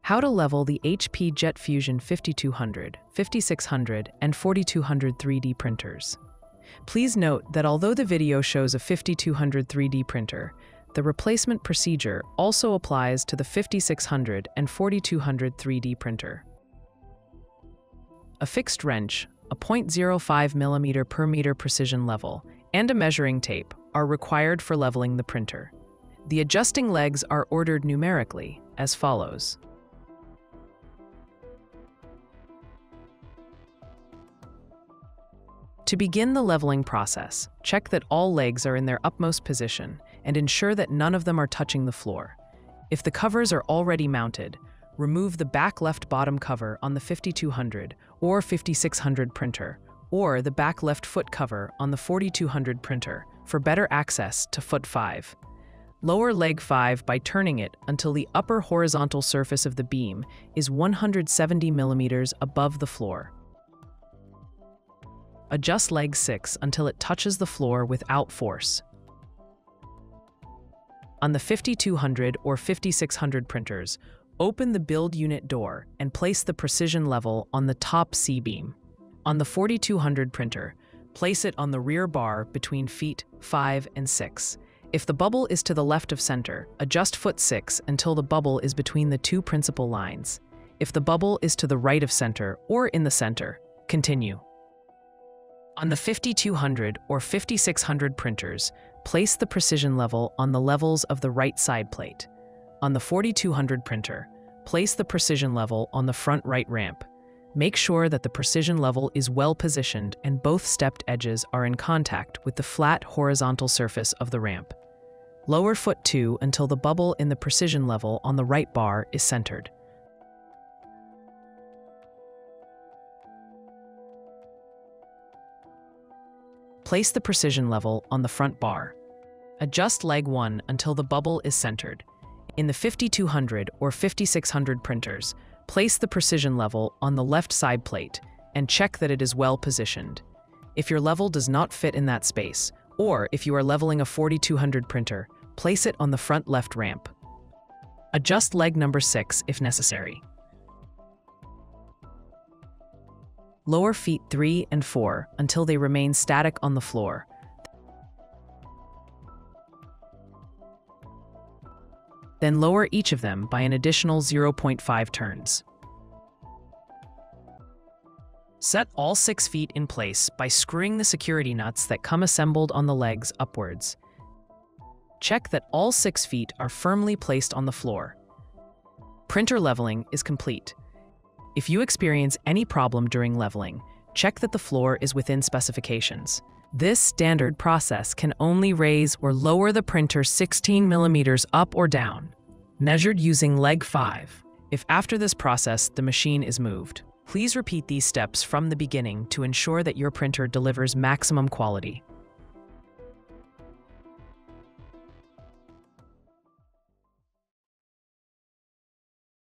How to level the HP Jet Fusion 5200, 5600, and 4200 3D printers. Please note that although the video shows a 5200 3D printer, the replacement procedure also applies to the 5600 and 4200 3D printer. A fixed wrench, a 0.05 mm per meter precision level, and a measuring tape are required for leveling the printer. The adjusting legs are ordered numerically as follows. To begin the leveling process, check that all legs are in their upmost position and ensure that none of them are touching the floor. If the covers are already mounted, remove the back left bottom cover on the 5200 or 5600 printer, or the back left foot cover on the 4200 printer for better access to foot 5. Lower leg 5 by turning it until the upper horizontal surface of the beam is 170 mm above the floor. Adjust leg 6 until it touches the floor without force. On the 5200 or 5600 printers, open the build unit door and place the precision level on the top C-beam. On the 4200 printer, place it on the rear bar between feet 5 and 6. If the bubble is to the left of center, adjust foot 6 until the bubble is between the two principal lines. If the bubble is to the right of center or in the center, continue. On the 5200 or 5600 printers, place the precision level on the levels of the right side plate. On the 4200 printer, place the precision level on the front right ramp. Make sure that the precision level is well positioned and both stepped edges are in contact with the flat horizontal surface of the ramp. Lower foot 2 until the bubble in the precision level on the right bar is centered. Place the precision level on the front bar. Adjust leg 1 until the bubble is centered. In the 5200 or 5600 printers, place the precision level on the left side plate and check that it is well positioned. If your level does not fit in that space, or if you are leveling a 4200 printer, place it on the front left ramp. Adjust leg number 6 if necessary. Lower feet 3 and 4 until they remain static on the floor. Then lower each of them by an additional 0.5 turns. Set all 6 feet in place by screwing the security nuts that come assembled on the legs upwards. Check that all 6 feet are firmly placed on the floor. Printer leveling is complete. If you experience any problem during leveling, check that the floor is within specifications. This standard process can only raise or lower the printer 16 mm up or down, measured using leg 5. If after this process the machine is moved, please repeat these steps from the beginning to ensure that your printer delivers maximum quality.